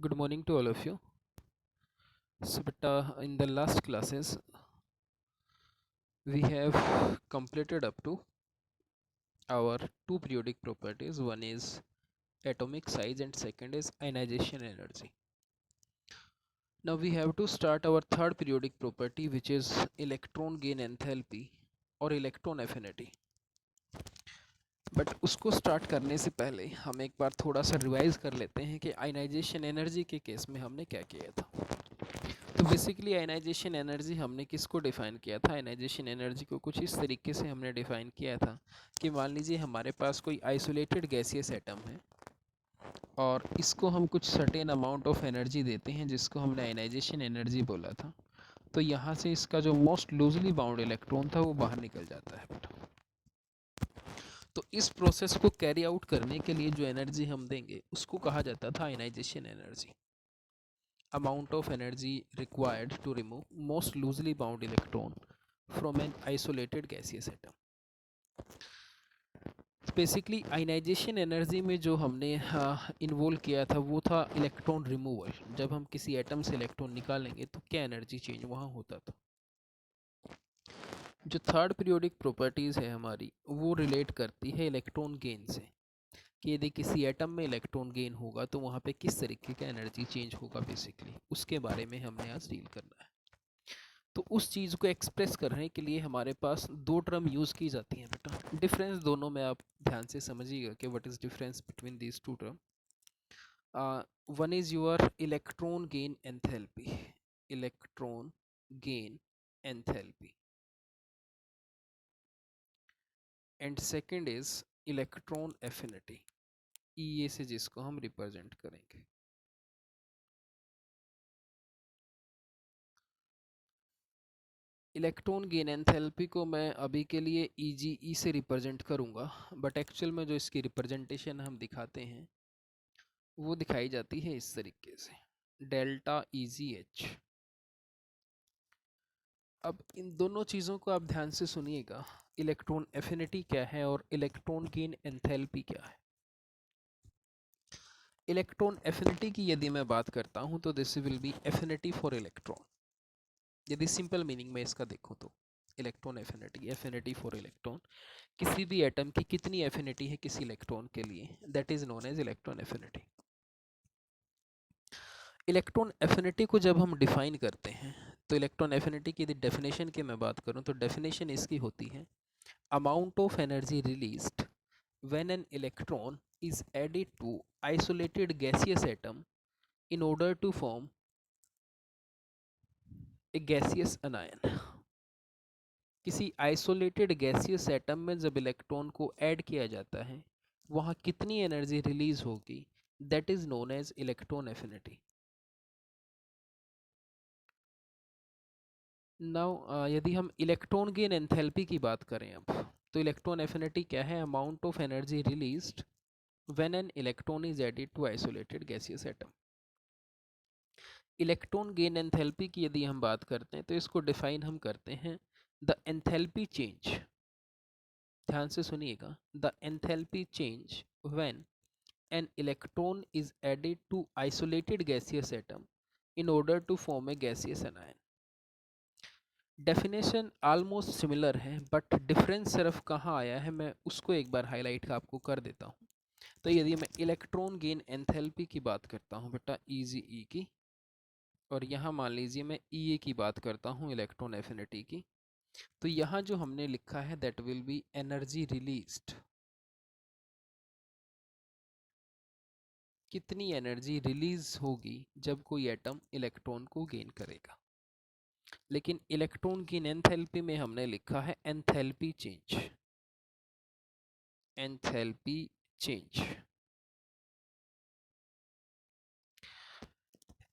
Good morning to all of you. So, in the last classes, we have completed up to our two periodic properties. One is atomic size and second is ionization energy. Now we have to start our third periodic property, which is electron gain enthalpy or electron affinity. But उसको start करने से पहले हम एक बार थोड़ा सा revise कर लेते हैं कि आयनाइजेशन एनर्जी के केस में हमने क्या किया था। तो बेसिकली आयनाइजेशन एनर्जी हमने किसको डिफ़ाइन किया था? आयनाइजेशन एनर्जी को कुछ इस तरीके से हमने डिफ़ाइन किया था कि मान लीजिए हमारे पास कोई आइसोलेटेड गैसियस एटम है और इसको हम कुछ सर्टेन अमाउंट ऑफ एनर्जी देते हैं जिसको हमने आयनाइजेशन एनर्जी बोला था। तो यहाँ से इसका जो मोस्ट लूजली बाउंड इलेक्ट्रॉन था वो बाहर निकल जाता है बेटा। तो इस प्रोसेस को कैरी आउट करने के लिए जो एनर्जी हम देंगे उसको कहा जाता था ionization energy. Amount of energy required to remove most loosely bound electron from an isolated gaseous atom. Basically ionization energy में जो हमने इन्वॉल्व किया था वो था इलेक्ट्रॉन रिमूवल। जब हम किसी एटम से इलेक्ट्रॉन निकालेंगे तो क्या एनर्जी चेंज वहाँ होता था। जो थर्ड पीरियोडिक प्रॉपर्टीज़ है हमारी वो रिलेट करती है इलेक्ट्रॉन गेन से कि यदि किसी एटम में इलेक्ट्रॉन गेन होगा तो वहाँ पे किस तरीके का एनर्जी चेंज होगा। बेसिकली उसके बारे में हमने आज डील करना है। तो उस चीज़ को एक्सप्रेस करने के लिए हमारे पास दो टर्म यूज़ की जाती हैं बेटा। डिफरेंस दोनों में आप ध्यान से समझिएगा कि what is difference between these two term. One is your electron gain enthalpy, electron gain enthalpy, and second is electron affinity, E से जिसको हम रिप्रेजेंट करेंगे। इलेक्ट्रॉन गेन एंथैल्पी को मैं अभी के लिए ई से रिप्रेजेंट करूँगा, बट एक्चुअल में जो इसकी रिप्रेजेंटेशन हम दिखाते हैं वो दिखाई जाती है इस तरीके से, डेल्टा EGH। अब इन दोनों चीज़ों को आप ध्यान से सुनिएगा, इलेक्ट्रॉन एफिनिटी क्या है और इलेक्ट्रॉन गेन एंथैल्पी क्या है। इलेक्ट्रॉन एफिनिटी की यदि मैं बात करता हूँ तो this will B affinity for electron. यदि सिंपल मीनिंग में इसका देखो तो electron affinity, affinity for electron, किसी भी एटम की कितनी एफिनिटी है किसी इलेक्ट्रॉन के लिए, that is known as electron affinity. Electron affinity को जब हम डिफाइन करते हैं तो इलेक्ट्रॉन एफिनिटी की यदि डेफिनेशन की मैं बात करूं तो डेफिनेशन इसकी होती है amount of energy released when an electron is added to isolated gaseous atom in order to form a gaseous anion. किसी आइसोलेटेड गैसियस एटम में जब इलेक्ट्रॉन को ऐड किया जाता है वहाँ कितनी एनर्जी रिलीज होगी, that is known as electron affinity. Now यदि हम इलेक्ट्रॉन गेन एंथैल्पी की बात करें अब, तो इलेक्ट्रॉन एफिनिटी क्या है? Amount of energy released when an electron is added to isolated gaseous atom. Electron gain enthalpy की यदि हम बात करते हैं तो इसको डिफाइन हम करते हैं द एंथैल्पी चेंज। ध्यान से सुनिएगा, the enthalpy change when an electron is added to isolated gaseous atom in order to form a gaseous anion। Definition almost similar है बट डिफरेंस सिर्फ कहाँ आया है मैं उसको एक बार हाईलाइट आपको कर देता हूँ। तो यदि मैं इलेक्ट्रॉन गेन एंथैल्पी की बात करता हूँ बेटा EGE की, और यहाँ मान लीजिए मैं EA की बात करता हूँ इलेक्ट्रॉन एफिनिटी की, तो यहाँ जो हमने लिखा है that will B energy released. कितनी एनर्जी रिलीज होगी जब कोई एटम इलेक्ट्रॉन को गेन करेगा। लेकिन इलेक्ट्रॉन की एंथैल्पी में हमने लिखा है enthalpy change, enthalpy change.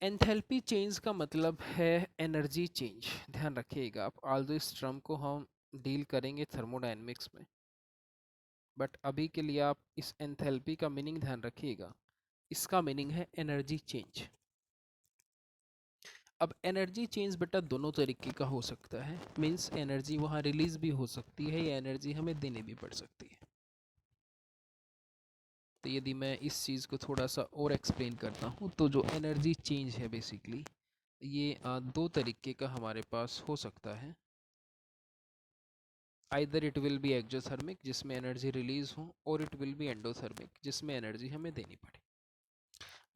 Enthalpy change का मतलब है एनर्जी चेंज। ध्यान रखिएगा आप, ऑल्दो इस टर्म को हम डील करेंगे थर्मोडायनेमिक्स में, बट अभी के लिए आप इस एंथैल्पी का मीनिंग ध्यान रखिएगा। इसका मीनिंग है एनर्जी चेंज। अब एनर्जी चेंज बेटा दोनों तरीके का हो सकता है, मीन्स एनर्जी वहाँ रिलीज भी हो सकती है या एनर्जी हमें देनी भी पड़ सकती है। तो यदि मैं इस चीज़ को थोड़ा सा और एक्सप्लेन करता हूँ, तो जो एनर्जी चेंज है बेसिकली ये दो तरीके का हमारे पास हो सकता है। Either it will B exothermic जिसमें एनर्जी रिलीज हो, और इट विल बी एंडोथर्मिक जिसमें एनर्जी हमें देनी पड़े।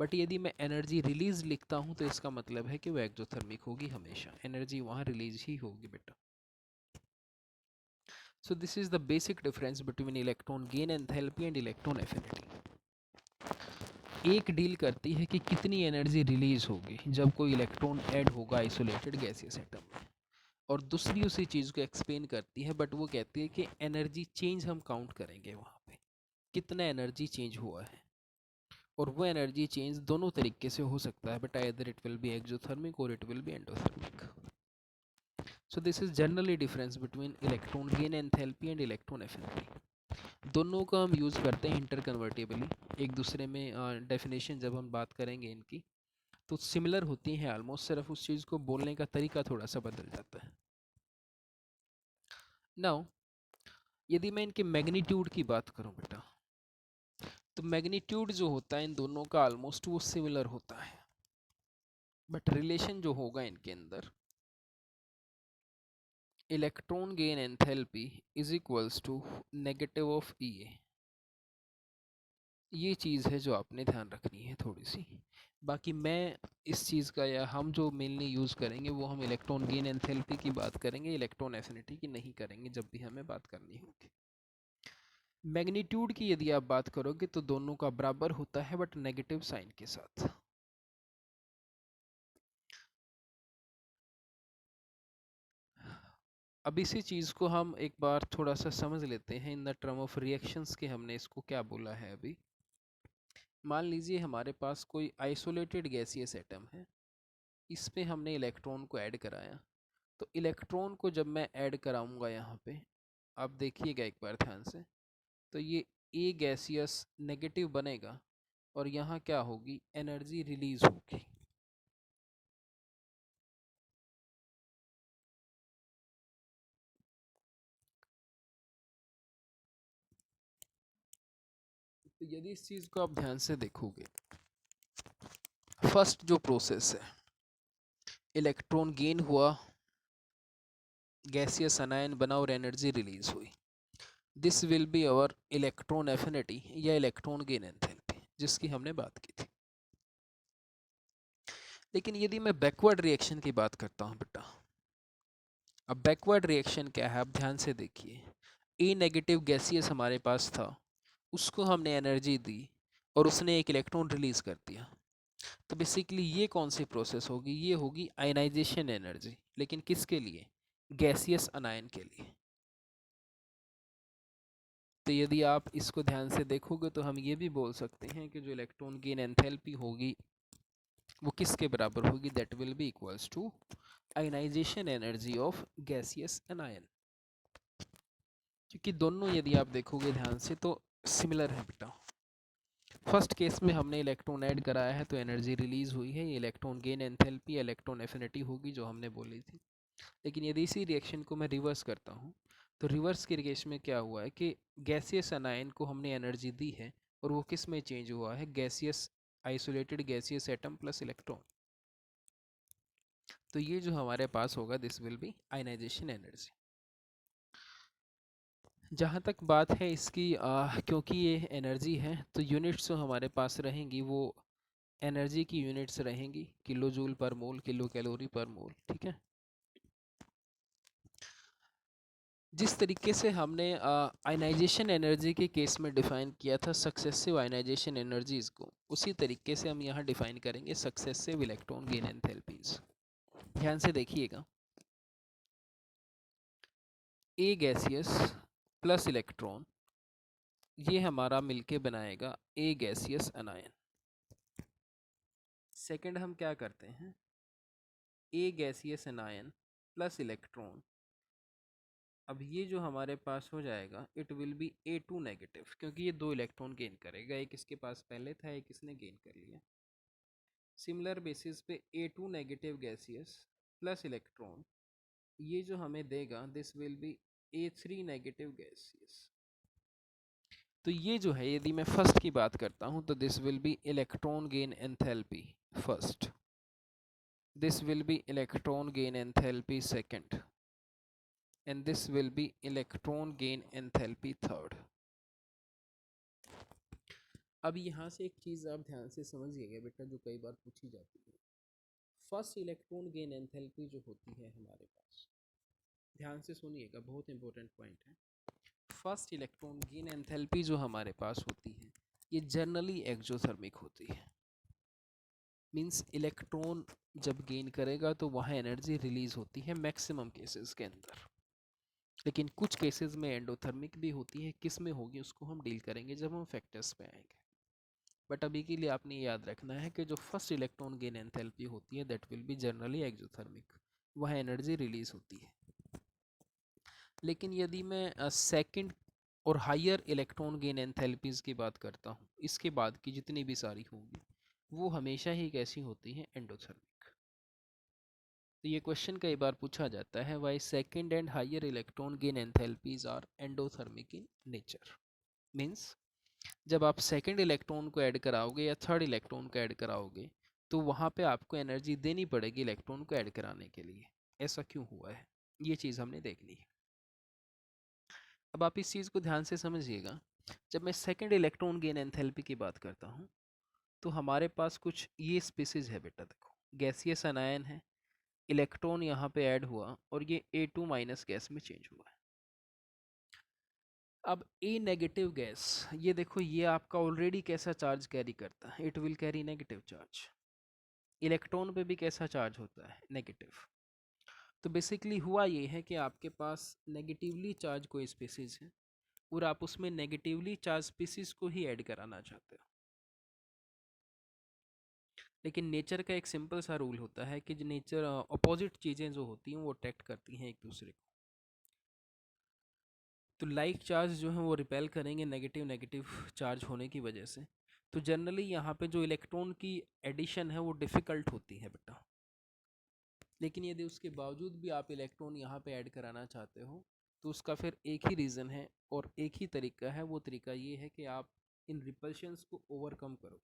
बट यदि मैं एनर्जी रिलीज लिखता हूँ तो इसका मतलब है कि वो एक्जोथर्मिक होगी, हमेशा एनर्जी वहाँ रिलीज ही होगी बेटा। So this is the basic difference between electron gain enthalpy and electron affinity. एक डील करती है कि कितनी एनर्जी रिलीज होगी जब कोई इलेक्ट्रॉन ऐड होगा आइसोलेटेड गैसियस एटम में, और दूसरी उसी चीज़ को एक्सप्लेन करती है, बट वो कहती है कि एनर्जी चेंज हम काउंट करेंगे वहाँ पे कितना एनर्जी चेंज हुआ है। और वो एनर्जी चेंज दोनों तरीके से हो सकता है, but either it will be exothermic और it will be endothermic. So this is generally difference between electron gain enthalpy and electron affinity. दोनों का हम यूज़ करते हैं इंटरकन्वर्टिबली, एक दूसरे में डेफिनेशन जब हम बात करेंगे इनकी तो सिमिलर होती हैं ऑलमोस्ट, सिर्फ उस चीज़ को बोलने का तरीका थोड़ा सा बदल जाता है। नाउ यदि मैं इनके मैग्नीट्यूड की बात करूं बेटा, तो मैग्नीट्यूड जो होता है इन दोनों का ऑलमोस्ट वो सिमिलर होता है, बट रिलेशन जो होगा इनके अंदर, electron gain enthalpy is equals to negative of E A. ये चीज़ है जो आपने ध्यान रखनी है थोड़ी सी। बाकी मैं इस चीज़ का, या हम जो मेनली यूज़ करेंगे वो हम इलेक्ट्रॉन गेन एंथैल्पी की बात करेंगे, इलेक्ट्रॉन एफिनिटी की नहीं करेंगे जब भी हमें बात करनी होगी। मैग्नीट्यूड की यदि आप बात करोगे तो दोनों का बराबर होता है, बट नेगेटिव साइन के साथ। अब इसी चीज़ को हम एक बार थोड़ा सा समझ लेते हैं in the term of reactions के, हमने इसको क्या बोला है अभी। मान लीजिए हमारे पास कोई आइसोलेटेड गैसियस एटम है, इस पे हमने इलेक्ट्रॉन को ऐड कराया। तो इलेक्ट्रॉन को जब मैं ऐड कराऊंगा यहाँ पे, आप देखिएगा एक बार ध्यान से, तो ये ए गैसियस नेगेटिव बनेगा और यहाँ क्या होगी, एनर्जी रिलीज होगी। तो यदि इस चीज़ को आप ध्यान से देखोगे, फर्स्ट जो प्रोसेस है, इलेक्ट्रॉन गेन हुआ, गैसियस अनायन बना और एनर्जी रिलीज हुई, this will be our electron affinity या इलेक्ट्रॉन गेन एंथैल्पी जिसकी हमने बात की थी। लेकिन यदि मैं बैकवर्ड रिएक्शन की बात करता हूँ बेटा, अब बैकवर्ड रिएक्शन क्या है, आप ध्यान से देखिए। ए नेगेटिव गैसियस हमारे पास था, उसको हमने एनर्जी दी और उसने एक इलेक्ट्रॉन रिलीज कर दिया। तो बेसिकली ये कौन सी प्रोसेस होगी, ये होगी आयनाइजेशन एनर्जी, लेकिन किसके लिए, गैसियस अनायन के लिए। तो यदि आप इसको ध्यान से देखोगे तो हम ये भी बोल सकते हैं कि जो इलेक्ट्रॉन गेन एंथैल्पी होगी वो किसके बराबर होगी, that will be equals to ionization energy of gaseous anion. क्योंकि दोनों यदि आप देखोगे ध्यान से तो सिमिलर है बेटा। फर्स्ट केस में हमने इलेक्ट्रॉन ऐड कराया है तो एनर्जी रिलीज हुई है, ये electron gain enthalpy electron affinity होगी जो हमने बोली थी। लेकिन यदि इसी रिएक्शन को मैं रिवर्स करता हूँ, तो रिवर्स के केस में क्या हुआ है कि गैसियस अनायन को हमने एनर्जी दी है और वो किस में चेंज हुआ है, gaseous isolated gaseous atom plus electron. तो ये जो हमारे पास होगा this will be ionization energy. जहाँ तक बात है इसकी, क्योंकि ये एनर्जी है तो यूनिट्स जो हमारे पास रहेंगी वो एनर्जी की यूनिट्स रहेंगी, किलो जूल पर मोल, किलो कैलोरी पर मोल, ठीक है। जिस तरीके से हमने आयनाइजेशन एनर्जी के केस में डिफाइन किया था सक्सेसिव आयनाइजेशन एनर्जीज को, उसी तरीके से हम यहाँ डिफाइन करेंगे सक्सेसिव इलेक्ट्रॉन गेन एंथैल्पीज। ध्यान से देखिएगा, ए गैसियस प्लस इलेक्ट्रॉन, ये हमारा मिलके बनाएगा ए गैसियस अनायन। सेकंड हम क्या करते हैं, ए गैसियस अनायन प्लस इलेक्ट्रॉन, अब ये जो हमारे पास हो जाएगा it will B A2 negative, क्योंकि ये दो इलेक्ट्रॉन गेन करेगा, एक इसके पास पहले था एक इसने गेन कर लिया। सिमिलर बेसिस पे A2 negative gaseous plus electron, ये जो हमें देगा this will B A3 negative gaseous. तो ये जो है, यदि मैं फर्स्ट की बात करता हूँ तो this will B electron gain enthalpy first, this will be electron gain enthalpy second, and this will be electron gain enthalpy third. अब यहाँ से एक चीज़ आप ध्यान से समझिएगा बेटा, जो कई बार पूछी जाती है। फर्स्ट इलेक्ट्रॉन गेन एंथैल्पी जो होती है हमारे पास, ध्यान से सुनिएगा, बहुत इंपॉर्टेंट पॉइंट है। फर्स्ट इलेक्ट्रॉन गेन एंथैल्पी जो हमारे पास होती है, ये जनरली एक्सोथर्मिक होती है। मीन्स इलेक्ट्रॉन जब गेन करेगा तो वहाँ एनर्जी रिलीज होती है मैक्सिमम केसेस के अंदर, लेकिन कुछ केसेस में एंडोथर्मिक भी होती है। किस में होगी उसको हम डील करेंगे जब हम फैक्टर्स पे आएंगे। बट अभी के लिए आपने याद रखना है कि जो फर्स्ट इलेक्ट्रॉन गेन एंथैल्पी होती है that will be generally exothermic, वह एनर्जी रिलीज होती है। लेकिन यदि मैं सेकंड और हायर इलेक्ट्रॉन गेन एंथैल्पीज की बात करता हूँ, इसके बाद की जितनी भी सारी होंगी वो हमेशा ही कैसी होती हैं, एंडोथर्मिक। तो ये क्वेश्चन कई बार पूछा जाता है, why second and higher electron gain enthalpies are endothermic in nature. Means जब आप सेकंड इलेक्ट्रॉन को ऐड कराओगे या थर्ड इलेक्ट्रॉन को ऐड कराओगे तो वहाँ पे आपको एनर्जी देनी पड़ेगी इलेक्ट्रॉन को ऐड कराने के लिए। ऐसा क्यों हुआ है, ये चीज़ हमने देखनी है। अब आप इस चीज़ को ध्यान से समझिएगा। जब मैं सेकंड इलेक्ट्रॉन गेन एंथैल्पी की बात करता हूँ तो हमारे पास कुछ ये स्पीसीज है बेटा, देखो गैसियस अनायन है, इलेक्ट्रॉन यहाँ पे ऐड हुआ और ये A2 माइनस गैस में चेंज हुआ है। अब ए नेगेटिव गैस, ये देखो ये आपका ऑलरेडी कैसा चार्ज कैरी करता है, it will carry negative charge. Electron पे भी कैसा चार्ज होता है, नेगेटिव। तो बेसिकली हुआ ये है कि आपके पास नेगेटिवली चार्ज कोई स्पीसीज है और आप उसमें नेगेटिवली चार्ज स्पीसीज को ही ऐड कराना चाहते हो। लेकिन नेचर का एक सिंपल सा रूल होता है कि नेचर अपोजिट चीज़ें जो होती हैं वो अट्रैक्ट करती हैं एक दूसरे को। तो लाइक चार्ज जो है वो रिपेल करेंगे नेगेटिव नेगेटिव चार्ज होने की वजह से। तो जनरली यहाँ पे जो इलेक्ट्रॉन की एडिशन है वो डिफ़िकल्ट होती है बेटा। लेकिन यदि उसके बावजूद भी आप इलेक्ट्रॉन यहाँ पे ऐड कराना चाहते हो तो उसका फिर एक ही रीज़न है और एक ही तरीका है। वो तरीका ये है कि आप इन रिपल्शंस को ओवरकम करो।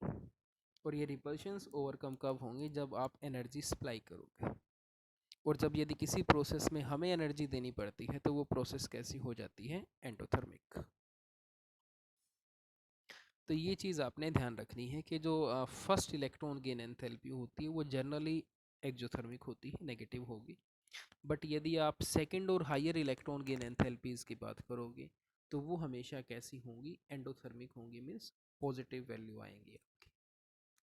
और ये रिपल्शंस ओवरकम कब होंगे, जब आप एनर्जी सप्लाई करोगे। और जब यदि किसी प्रोसेस में हमें एनर्जी देनी पड़ती है तो वो प्रोसेस कैसी हो जाती है, एंडोथर्मिक। तो ये चीज़ आपने ध्यान रखनी है कि जो फर्स्ट इलेक्ट्रॉन गेन एंथैल्पी होती है वो जनरली एक्सोथर्मिक होती है, नेगेटिव होगी। बट यदि आप सेकंड और हायर इलेक्ट्रॉन गेन एंथैल्पीज की बात करोगे तो वो हमेशा कैसी होंगी, एंडोथर्मिक होंगी। मीन्स पॉजिटिव वैल्यू आएंगी आपकी।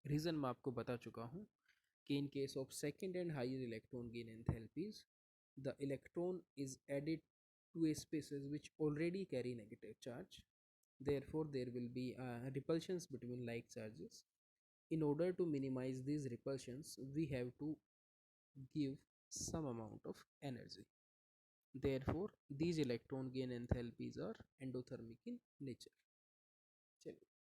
रीज़न मैं आपको बता चुका हूँ कि in case of second and higher electron gain enthalpies, the electron is added to a species which already carry negative charge. Therefore, there will be repulsions between like charges. In order to minimize these repulsions, we have to give some amount of energy. Therefore, these electron gain enthalpies are endothermic in nature. चलिए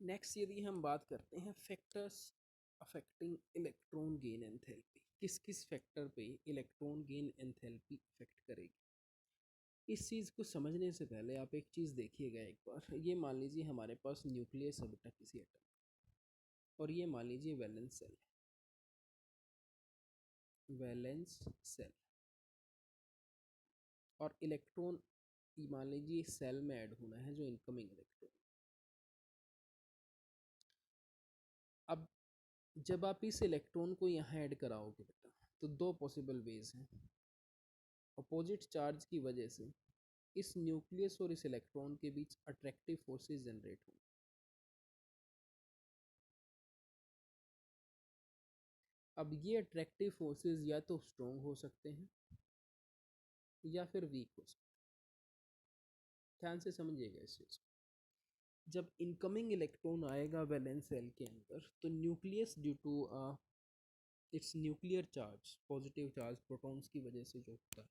next यदि हम बात करते हैं factors affecting electron gain enthalpy, किस किस factor पे electron gain enthalpy effect करेगी। इस चीज़ को समझने से पहले आप एक चीज़ देखिएगा एक बार। ये मान लीजिए हमारे पास न्यूक्लियस है बेटा किसी एटम, और ये मान लीजिए वैलेंस सेल है, वैलेंस सेल। और इलेक्ट्रॉन मान लीजिए सेल में ऐड होना है जो इनकमिंग इलेक्ट्रॉन। अब जब आप इस इलेक्ट्रॉन को यहाँ ऐड कराओगे बेटा तो दो पॉसिबल वेज हैं। अपोजिट चार्ज की वजह से इस न्यूक्लियस और इस इलेक्ट्रॉन के बीच अट्रैक्टिव फोर्सेस जनरेट होंगे। अब ये अट्रैक्टिव फोर्सेस या तो स्ट्रॉन्ग हो सकते हैं या फिर वीक हो सकते हैं। ध्यान से समझिएगा इस चीज़ को। जब इनकमिंग इलेक्ट्रॉन आएगा वैलेंस सेल के अंदर तो nucleus due to its nuclear charge, positive charge protons की वजह से जो होता है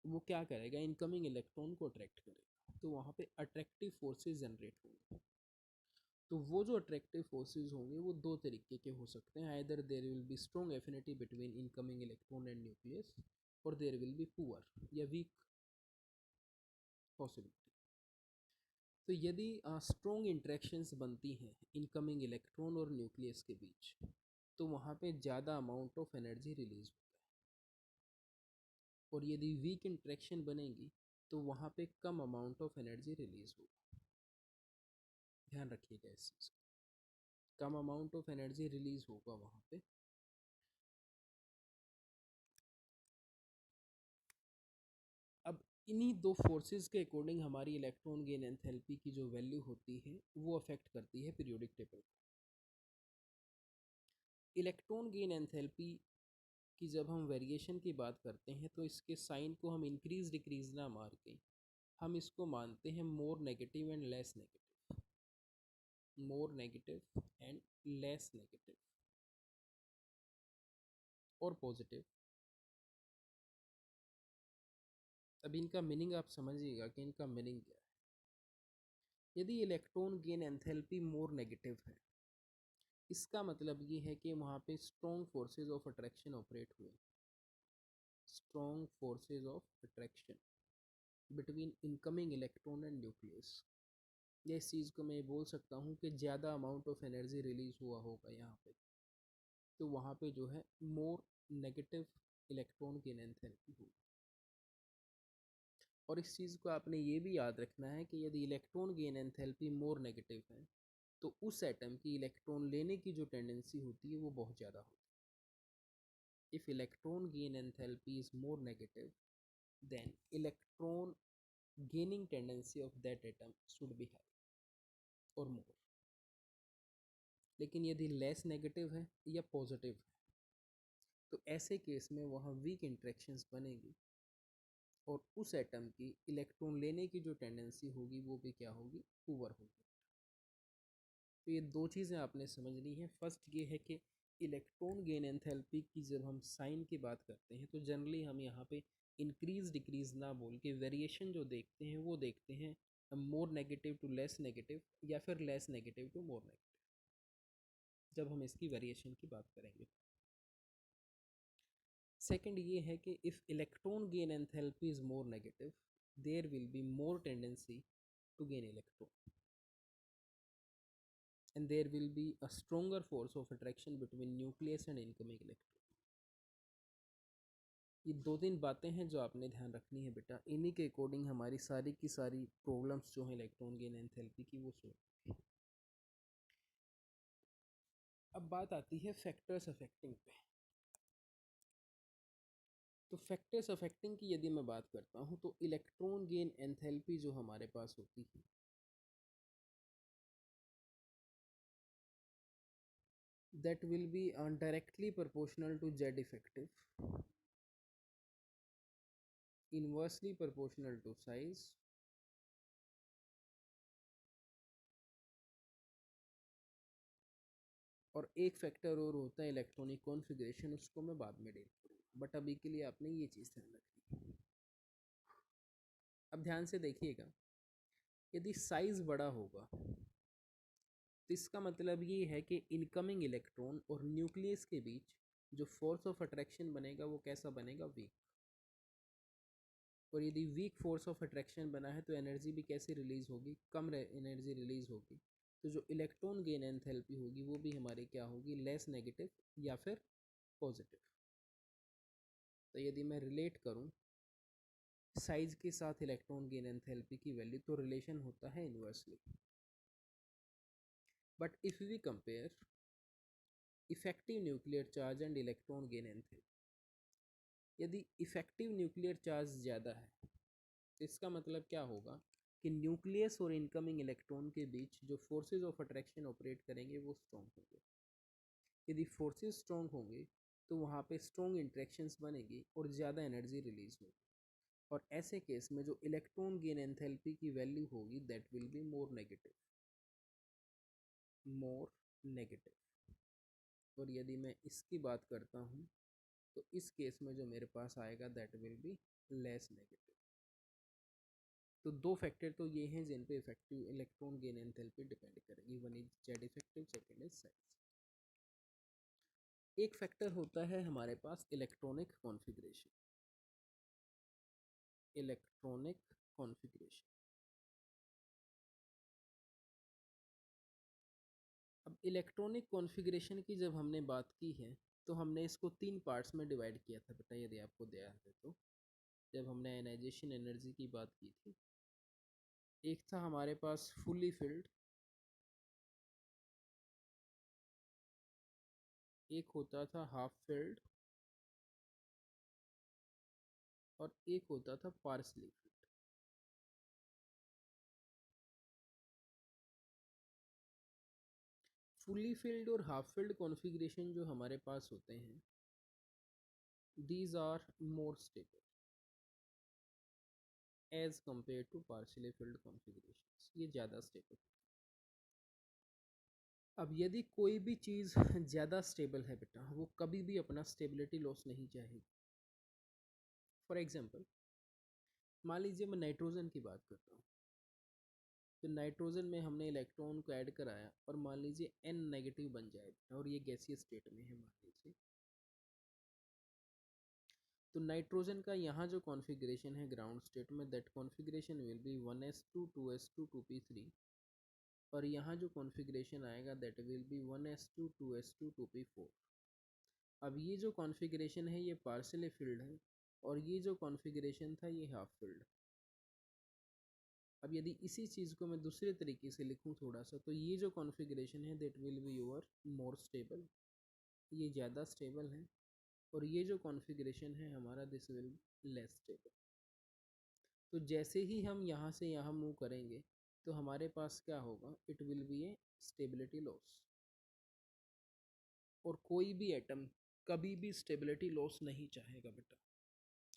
वो क्या करेगा, इनकमिंग इलेक्ट्रॉन को अट्रैक्ट करेगा। तो वहाँ पे अट्रैक्टिव फोर्सेस जनरेट होंगे। तो वो जो अट्रैक्टिव फोर्सेस होंगे वो दो तरीके के हो सकते हैं। Either there will be strong affinity between incoming electron and nucleus, और देयर विल बी पुअर या वीक पॉसिबिलिटी। तो यदि स्ट्रॉन्ग इंटरेक्शंस बनती हैं इनकमिंग इलेक्ट्रॉन और न्यूक्लियस के बीच, तो वहाँ पे ज़्यादा अमाउंट ऑफ एनर्जी रिलीज होता है, और यदि वीक इंटरेक्शन बनेगी तो वहाँ पे कम अमाउंट ऑफ एनर्जी रिलीज होगा। ध्यान रखिएगा इस चीज़ का, कम अमाउंट ऑफ एनर्जी रिलीज होगा वहाँ पे। अब इन्हीं दो फोर्सेस के अकॉर्डिंग हमारी इलेक्ट्रॉन गेन एंथैल्पी की जो वैल्यू होती है वो अफेक्ट करती है पीरियोडिक टेबल को। इलेक्ट्रॉन गेन एंथैल्पी की जब हम वेरिएशन की बात करते हैं तो इसके साइन को हम इंक्रीज डिक्रीज ना मार के हम इसको मानते हैं more negative and less negative, more negative and less negative और पॉजिटिव। अब इनका मीनिंग आप समझिएगा कि इनका मीनिंग क्या है। यदि electron gain enthalpy more negative है, इसका मतलब ये है कि वहाँ पे strong forces of attraction operate हुए, strong forces of attraction between incoming electron and nucleus. या इस चीज़ को मैं बोल सकता हूँ कि ज़्यादा अमाउंट ऑफ एनर्जी रिलीज हुआ होगा यहाँ पे, तो वहाँ पे जो है more negative electron gain enthalpy होगी। और इस चीज़ को आपने ये भी याद रखना है कि यदि electron gain enthalpy more negative है तो उस एटम की इलेक्ट्रॉन लेने की जो टेंडेंसी होती है वो बहुत ज़्यादा होती है। If electron gain enthalpy is more negative then electron gaining tendency of that atom should be high or more। लेकिन यदि लेस नेगेटिव है या पॉजिटिव है तो ऐसे केस में वहाँ वीक इंटरेक्शंस बनेगी और उस एटम की इलेक्ट्रॉन लेने की जो टेंडेंसी होगी वो भी क्या होगी, पुअर होगी। तो ये दो चीज़ें आपने समझनी है। फर्स्ट ये है कि इलेक्ट्रॉन गेन एंथैल्पी की जब हम साइन की बात करते हैं तो जनरली हम यहाँ पे इंक्रीज डिक्रीज ना बोल के वेरिएशन जो देखते हैं वो देखते हैं more negative to less negative या फिर less negative to more negative, जब हम इसकी वेरिएशन की बात करेंगे। सेकंड ये है कि if electron gain enthalpy is more negative there will be more tendency to gain electron and there will be a stronger force of attraction between nucleus and incoming electron। ये दो तीन बातें हैं जो आपने ध्यान रखनी है बेटा, इन्हीं के अकॉर्डिंग हमारी सारी की सारी प्रॉब्लम्स जो हैं इलेक्ट्रॉन गेन एंथैल्पी की वो सॉल्व। अब बात आती है फैक्टर्स अफेक्टिंग पे। तो फैक्टर्स अफेक्टिंग की यदि मैं बात करता हूँ तो इलेक्ट्रॉन गेन एंथैल्पी जो हमारे पास होती है that will be directly proportional to Z effective, inversely proportional to size, और एक फैक्टर और होता है इलेक्ट्रॉनिक कॉन्फ़िगरेशन, उसको मैं बाद में डील करूँगा, बट अभी के लिए आपने ये चीज़ ध्यान रखनी। अब ध्यान से देखिएगा, यदि साइज़ बड़ा होगा तो इसका मतलब ये है कि इनकमिंग इलेक्ट्रॉन और न्यूक्लियस के बीच जो फोर्स ऑफ अट्रैक्शन बनेगा वो कैसा बनेगा, वीक। और यदि वीक फोर्स ऑफ अट्रैक्शन बना है तो एनर्जी भी कैसे रिलीज होगी, कम एनर्जी रिलीज होगी। तो जो इलेक्ट्रॉन गेन एंथैल्पी होगी वो भी हमारी क्या होगी, लेस नेगेटिव या फिर पॉजिटिव। तो यदि मैं रिलेट करूं साइज के साथ इलेक्ट्रॉन गेन एंथैल्पी की वैल्यू तो रिलेशन होता है inversely. But if we compare effective nuclear charge and electron gain enthalpy, यदि इफेक्टिव न्यूक्लियर चार्ज ज़्यादा है तो इसका मतलब क्या होगा कि न्यूक्लियस और इनकमिंग इलेक्ट्रॉन के बीच जो फोर्सेज ऑफ अट्रैक्शन ऑपरेट करेंगे वो स्ट्रॉन्ग होंगे। यदि फोर्सेज स्ट्रॉन्ग होंगे तो वहाँ पे स्ट्रॉन्ग इंट्रैक्शंस बनेगी और ज़्यादा एनर्जी रिलीज होगी, और ऐसे केस में जो इलेक्ट्रॉन गेन एंथैल्पी की वैल्यू होगी that will be more negative, more negative. और यदि मैं इसकी बात करता हूँ तो इस केस में जो मेरे पास आएगा that will be less negative. तो दो फैक्टर तो ये हैं जिन पे effective electron gain enthalpy depend करेगी, one is Z effective, second is size. एक फैक्टर होता है हमारे पास electronic configuration, electronic configuration. Electronic configuration की जब हमने बात की है तो हमने इसको 3 पार्ट्स में डिवाइड किया था बेटा, यदि आपको ध्यान है तो। जब हमने आयनाइजेशन एनर्जी की बात की थी, एक था हमारे पास फुल्ली फिल्ड, एक होता था हाफ फिल्ड, और एक होता था पार्सली फिल्ड। फुल्ली फिल्ड और हाफ फिल्ड कॉन्फ़िगरेशन जो हमारे पास होते हैं, these are more stable as compare to partially filled configurations, ये ज़्यादा स्टेबल। अब यदि कोई भी चीज़ ज़्यादा स्टेबल है बेटा, वो कभी भी अपना स्टेबिलिटी लॉस नहीं चाहेगी। फॉर एग्जांपल, मान लीजिए मैं नाइट्रोजन की बात करता हूँ, तो नाइट्रोजन में हमने इलेक्ट्रॉन को ऐड कराया और मान लीजिए N नेगेटिव बन जाए और ये गैसीय स्टेट में है मान लीजिए, तो नाइट्रोजन का यहाँ जो कॉन्फ़िगरेशन है ग्राउंड स्टेट में, that configuration will be 1s2 2s2 2p3, और यहाँ जो कॉन्फ़िगरेशन आएगा that will B 1s2 2s2 2p4। अब ये जो कॉन्फ़िगरेशन है ये पार्शियली फिल्ड है, और ये जो कॉन्फ़िगरेशन था ये हाफ फिल्ड। अब यदि इसी चीज़ को मैं दूसरे तरीके से लिखूं थोड़ा सा, तो ये जो कॉन्फ़िगरेशन है that will be your more stable, ये ज़्यादा स्टेबल है, और ये जो कॉन्फ़िगरेशन है हमारा दिस विल लेस स्टेबल। तो जैसे ही हम यहाँ से यहाँ मूव करेंगे तो हमारे पास क्या होगा, it will B A stability loss. और कोई भी एटम कभी भी स्टेबिलिटी लॉस नहीं चाहेगा बेटा,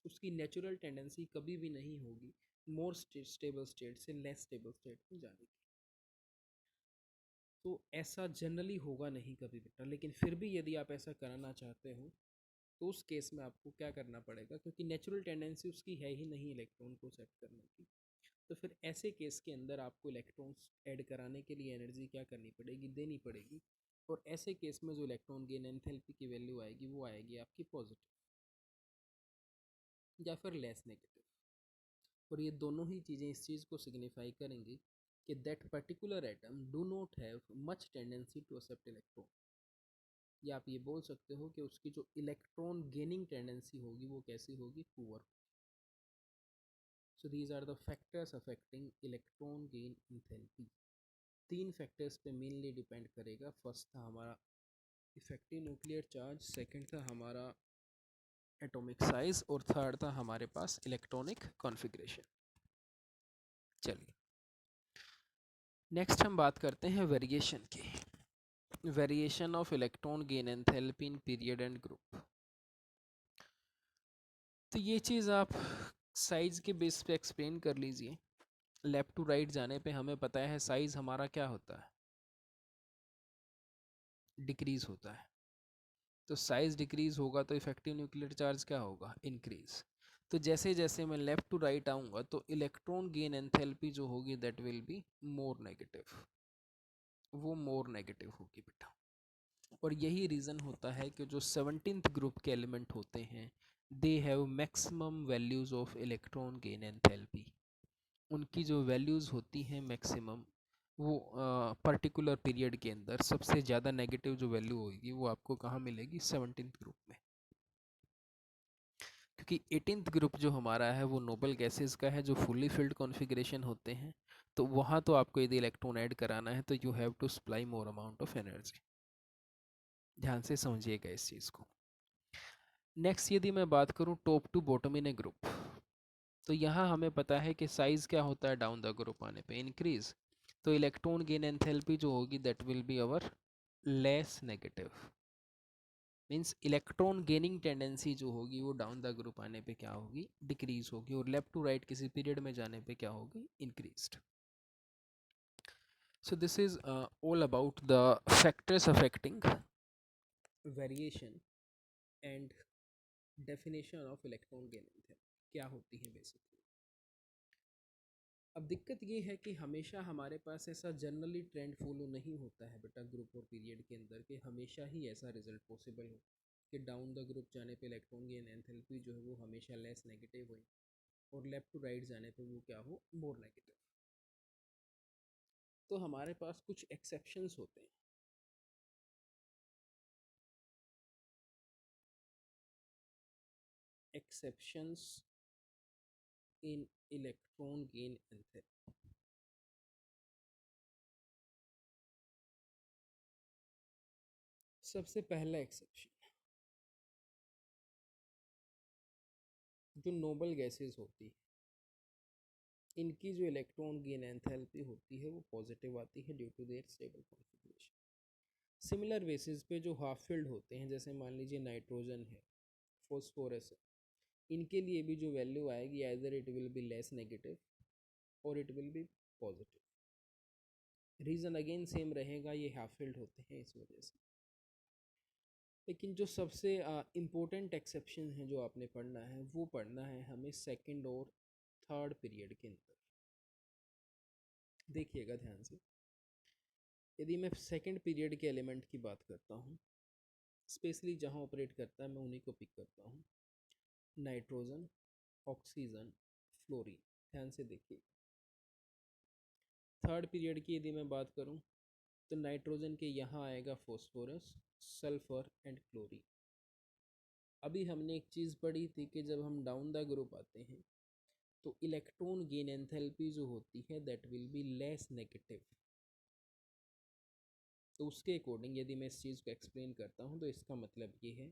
उसकी नेचुरल टेंडेंसी कभी भी नहीं होगी मोर स्टेबल स्टेट से लेस स्टेबल स्टेट में जाने की। तो ऐसा जनरली होगा नहीं कभी बेटा, लेकिन फिर भी यदि आप ऐसा कराना चाहते हो तो उस केस में आपको क्या करना पड़ेगा, क्योंकि नेचुरल टेंडेंसी उसकी है ही नहीं इलेक्ट्रॉन को सेट करने की, तो फिर ऐसे केस के अंदर आपको इलेक्ट्रॉन्स ऐड कराने के लिए एनर्जी क्या करनी पड़ेगी, देनी पड़ेगी। और ऐसे केस में जो इलेक्ट्रॉन गेन एंथैल्पी की वैल्यू आएगी वो आएगी आपकी पॉजिटिव या फिर लेस नेगेटिव। और ये दोनों ही चीज़ें इस चीज़ को सिग्निफाई करेंगी कि that particular atom do not have much tendency to accept electron, या आप ये बोल सकते हो कि उसकी जो इलेक्ट्रॉन गेनिंग टेंडेंसी होगी वो कैसी होगी, poor. So these are the factors affecting electron gain enthalpy. 3 factors पे मेनली डिपेंड करेगा। फर्स्ट था हमारा इफेक्टिव न्यूक्लियर चार्ज, सेकंड था हमारा एटॉमिक साइज, और थर्ड था हमारे पास इलेक्ट्रॉनिक कॉन्फ़िगरेशन। चलिए नेक्स्ट हम बात करते हैं वेरिएशन की। Variation of electron gain enthalpy in period and group. तो ये चीज़ आप साइज के बेस पे एक्सप्लेन कर लीजिए। लेफ्ट टू राइट जाने पे हमें पता है साइज हमारा क्या होता है, डिक्रीज होता है। तो साइज डिक्रीज होगा तो इफेक्टिव न्यूक्लियर चार्ज क्या होगा, इंक्रीज। तो जैसे जैसे मैं लेफ्ट टू राइट आऊँगा तो इलेक्ट्रॉन गेन एंथैल्पी जो होगी that will be more negative, वो मोर नेगेटिव होगी बेटा। और यही रीज़न होता है कि जो 17th ग्रुप के एलिमेंट होते हैं they have maximum values of electron gain enthalpy. उनकी जो वैल्यूज़ होती हैं मैक्सिमम, वो पर्टिकुलर पीरियड के अंदर सबसे ज़्यादा नेगेटिव जो वैल्यू होगी वो आपको कहाँ मिलेगी, 17th ग्रुप में। क्योंकि 18th ग्रुप जो हमारा है वो नोबल गैसेस का है जो फुली फिल्ड कॉन्फ़िगरेशन होते हैं, तो वहाँ तो आपको यदि इलेक्ट्रॉन ऐड कराना है तो you have to supply more amount of energy. ध्यान से समझिएगा इस चीज़ को। नेक्स्ट यदि मैं बात करूँ top to bottom in a group, तो यहाँ हमें पता है कि साइज़ क्या होता है डाउन द ग्रुप आने पे, इंक्रीज। तो इलेक्ट्रॉन गेन एंथैल्पी जो होगी that will be our less negative, means electron gaining tendency जो होगी वो डाउन द ग्रुप आने पे क्या होगी, डिक्रीज होगी, और लेफ्ट टू राइट किसी पीरियड में जाने पे क्या होगी, increased. So this is all about the factors affecting variation and definition of electron gain enthalpy क्या होती है बेसिकली। अब दिक्कत ये है कि हमेशा हमारे पास ऐसा जनरली ट्रेंड फॉलो नहीं होता है बेटा ग्रुप और पीरियड के अंदर कि हमेशा ही ऐसा रिजल्ट पॉसिबल हो कि डाउन द ग्रुप जाने पे इलेक्ट्रॉन गेन एंथैल्पी जो है वो हमेशा लेस नेगेटिव हो, और लेफ्ट टू राइट जाने पे वो क्या हो, मोर नेगेटिव। तो हमारे पास कुछ एक्सेप्शंस होते हैं। एक्सेप्शंस इन इलेक्ट्रॉन गेन एंथैल्पी। सबसे पहला एक्सेप्शन, जो नोबल गैसेस होती है इनकी जो इलेक्ट्रॉन गेन एंथैल्पी होती है वो पॉजिटिव आती है due to their stable configuration. Similar basis पे जो हाफ फिल्ड होते हैं, जैसे मान लीजिए नाइट्रोजन है, फॉस्फोरस है, इनके लिए भी जो वैल्यू आएगी either it will be less negative और it will be positive. Reason again same रहेगा, ये हाफ फिल्ड होते हैं इस वजह से। लेकिन जो सबसे इम्पोर्टेंट एक्सेप्शन है जो आपने पढ़ना है वो पढ़ना है हमें सेकंड और थर्ड पीरियड के अंदर। देखिएगा ध्यान से, यदि मैं सेकंड पीरियड के एलिमेंट की बात करता हूँ, स्पेशली जहाँ ऑपरेट करता है मैं उन्हीं को पिक करता हूँ, नाइट्रोजन, ऑक्सीजन, फ्लोरीन। ध्यान से देखिए, थर्ड पीरियड की यदि मैं बात करूँ तो नाइट्रोजन के यहाँ आएगा फॉस्फोरस, सल्फर एंड क्लोरीन। अभी हमने एक चीज़ पढ़ी थी कि जब हम डाउन द ग्रुप आते हैं तो इलेक्ट्रॉन गेन एंथैल्पी जो होती है that will be less negative. तो उसके अकॉर्डिंग यदि मैं इस चीज़ को एक्सप्लेन करता हूँ तो इसका मतलब ये है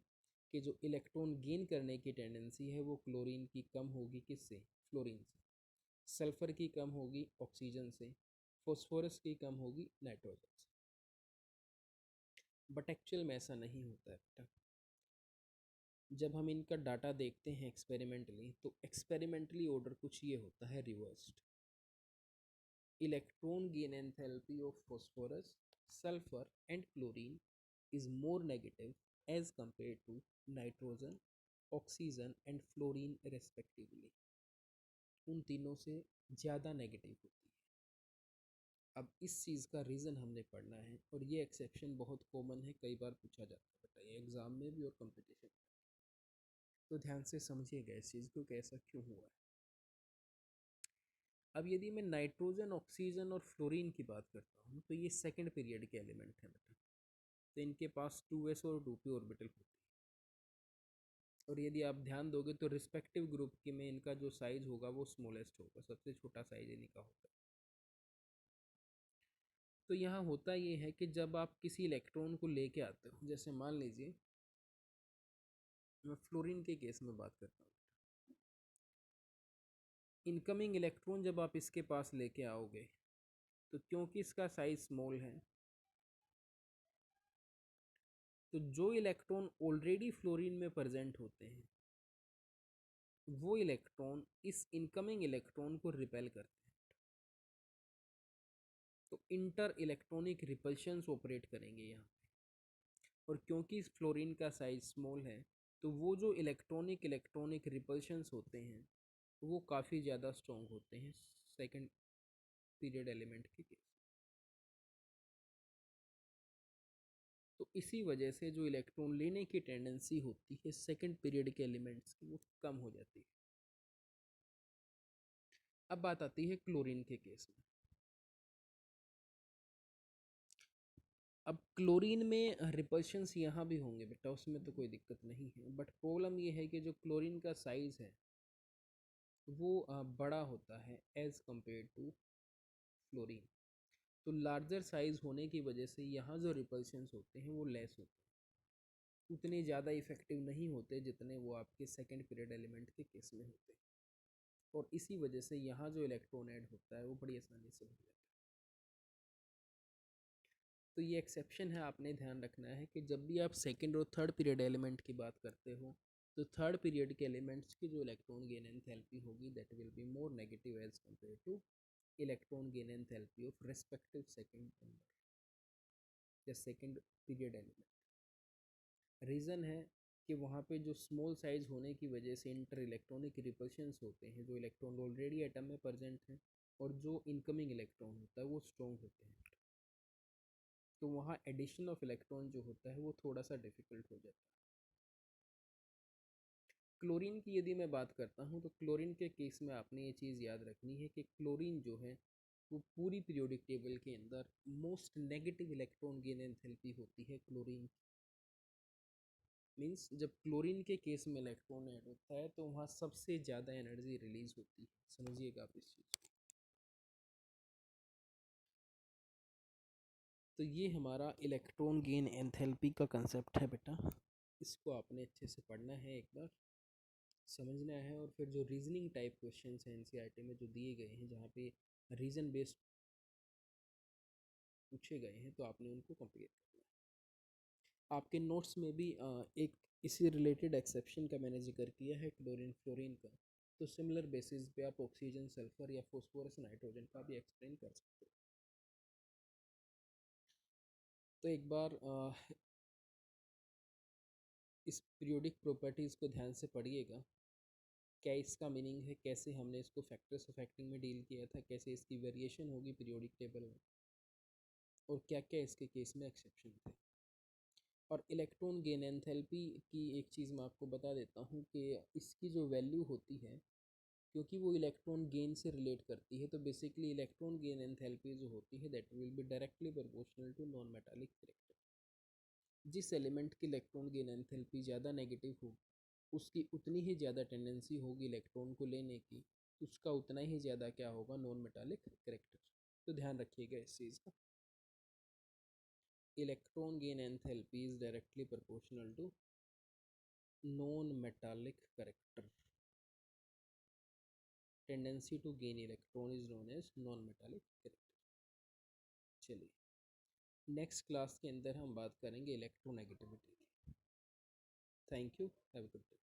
कि जो इलेक्ट्रॉन गेन करने की टेंडेंसी है वो क्लोरीन की कम होगी, किससे? फ्लोरीन से। सल्फर की कम होगी ऑक्सीजन से, फॉस्फोरस की कम होगी नाइट्रोजन से। बट एक्चुअल में ऐसा नहीं होता है बेटा। जब हम इनका डाटा देखते हैं एक्सपेरिमेंटली तो एक्सपेरिमेंटली ऑर्डर कुछ ये होता है reversed. Electron gain enthalpy of phosphorus, sulphur and chlorine is more negative as compared to nitrogen, oxygen and fluorine respectively। उन तीनों से ज़्यादा नेगेटिव होती है। अब इस चीज़ का रीज़न हमने पढ़ना है और ये एक्सेप्शन बहुत कॉमन है, कई बार पूछा जाता है बताइए एग्ज़ाम में भी और कंपटीशन में। तो ध्यान से समझिएगा इस चीज़ को कि ऐसा क्यों हुआ है। अब यदि मैं नाइट्रोजन, ऑक्सीजन और फ्लोरीन की बात करता हूँ तो ये सेकंड पीरियड के एलिमेंट हैं बेटा। तो इनके पास 2s और 2p ऑर्बिटल होती है। और यदि आप ध्यान दोगे तो रिस्पेक्टिव ग्रुप के में इनका जो साइज होगा वो स्मॉलेस्ट होगा, सबसे छोटा साइज इन्हीं का होगा। तो यहाँ होता ये है कि जब आप किसी इलेक्ट्रॉन को लेके आते हो, जैसे मान लीजिए मैं फ्लोरीन के केस में बात करता हूँ, इनकमिंग इलेक्ट्रॉन जब आप इसके पास लेके आओगे तो क्योंकि इसका साइज स्मॉल है तो जो इलेक्ट्रॉन ऑलरेडी फ्लोरीन में प्रेजेंट होते हैं वो इलेक्ट्रॉन इस इनकमिंग इलेक्ट्रॉन को रिपेल करते हैं। तो इंटर इलेक्ट्रॉनिक रिपल्शंस ऑपरेट करेंगे यहाँ पे। और क्योंकि इस फ्लोरीन का साइज स्मॉल है तो वो जो इलेक्ट्रॉनिक रिपल्शंस होते हैं वो काफ़ी ज़्यादा स्ट्रॉन्ग होते हैं सेकंड पीरियड एलिमेंट के केस। तो इसी वजह से जो इलेक्ट्रॉन लेने की टेंडेंसी होती है सेकंड पीरियड के एलिमेंट्स की वो कम हो जाती है। अब बात आती है क्लोरीन के केस में। अब क्लोरीन में रिपल्शंस यहाँ भी होंगे बेटा, उसमें तो कोई दिक्कत नहीं है, बट प्रॉब्लम ये है कि जो क्लोरीन का साइज़ है वो बड़ा होता है एज़ कम्पेयर टू फ्लोरीन। तो लार्जर साइज़ होने की वजह से यहाँ जो रिपल्शंस होते हैं वो लेस होते हैं, उतने ज़्यादा इफेक्टिव नहीं होते जितने वो आपके सेकेंड पीरियड एलिमेंट के केस में होते हैं। और इसी वजह से यहाँ जो इलेक्ट्रॉन ऐड होता है वो बड़ी आसानी से हो जाता है। तो ये एक्सेप्शन है, आपने ध्यान रखना है कि जब भी आप सेकंड और थर्ड पीरियड एलिमेंट की बात करते हो तो थर्ड पीरियड के एलिमेंट्स की जो इलेक्ट्रॉन गेन एंथैल्पी होगी that will be more negative as compare to electron gain enthalpy of respective second number या सेकंड पीरियड एलिमेंट। रीज़न है कि वहाँ पे जो स्मॉल साइज होने की वजह से इंटर इलेक्ट्रॉनिक रिपल्शंस होते हैं, जो इलेक्ट्रॉन ऑलरेडी एटम में प्रेजेंट हैं और जो इनकमिंग इलेक्ट्रॉन होता है वो स्ट्रॉन्ग होते हैं। तो वहाँ एडिशन ऑफ इलेक्ट्रॉन जो होता है वो थोड़ा सा डिफिकल्ट हो जाता है। क्लोरीन की यदि मैं बात करता हूँ तो क्लोरीन के केस में आपने ये चीज़ याद रखनी है कि क्लोरीन जो है वो पूरी पीरियोडिक टेबल के अंदर most negative electron gain enthalpy होती है क्लोरीन की। मीन्स जब क्लोरीन के केस में इलेक्ट्रॉन ऐड होता है तो वहाँ सबसे ज़्यादा एनर्जी रिलीज होती है, समझिएगा आप इस चीज़ को। तो ये हमारा इलेक्ट्रॉन गेन एंथैल्पी का कंसेप्ट है बेटा, इसको आपने अच्छे से पढ़ना है, एक बार समझना है। और फिर जो रीजनिंग टाइप क्वेश्चंस हैं एनसीईआरटी में जो दिए गए हैं जहाँ पे रीजन बेस्ड पूछे गए हैं, तो आपने उनको कंप्लीट करना है। आपके नोट्स में भी एक इसी रिलेटेड एक्सेप्शन का मैंने जिक्र किया है, क्लोरीन फ्लोरीन का। तो सिमिलर बेसिस पे आप ऑक्सीजन सल्फर या फॉस्फोरस नाइट्रोजन का भी एक्सप्लेन कर सकते हो। तो एक बार इस पीरियोडिक प्रॉपर्टीज़ को ध्यान से पढ़िएगा, क्या इसका मीनिंग है, कैसे हमने इसको फैक्टर्स ऑफ एक्टिंग में डील किया था, कैसे इसकी वेरिएशन होगी पीरियोडिक टेबल में, और क्या क्या इसके केस में एक्सेप्शन थे। और इलेक्ट्रॉन गेन एंथैल्पी की एक चीज़ मैं आपको बता देता हूँ कि इसकी जो वैल्यू होती है, क्योंकि वो इलेक्ट्रॉन गेन से रिलेट करती है, तो बेसिकली इलेक्ट्रॉन गेन एंथैल्पी जो होती है that will be directly proportional to non metallic character. जिस एलिमेंट की इलेक्ट्रॉन गेन एंथैल्पी ज़्यादा नेगेटिव हो, उसकी उतनी ही ज़्यादा टेंडेंसी होगी इलेक्ट्रॉन को लेने की, उसका उतना ही ज़्यादा क्या होगा, नॉन मेटालिक करेक्टर। तो ध्यान रखिएगा इस चीज़ का, electron gain enthalpy is directly proportional to non metallic character. Tendency to gain electron is known as non metallic character. चलिए नेक्स्ट क्लास के अंदर हम बात करेंगे इलेक्ट्रोनेगेटिविटी की। Thank you, have a good day.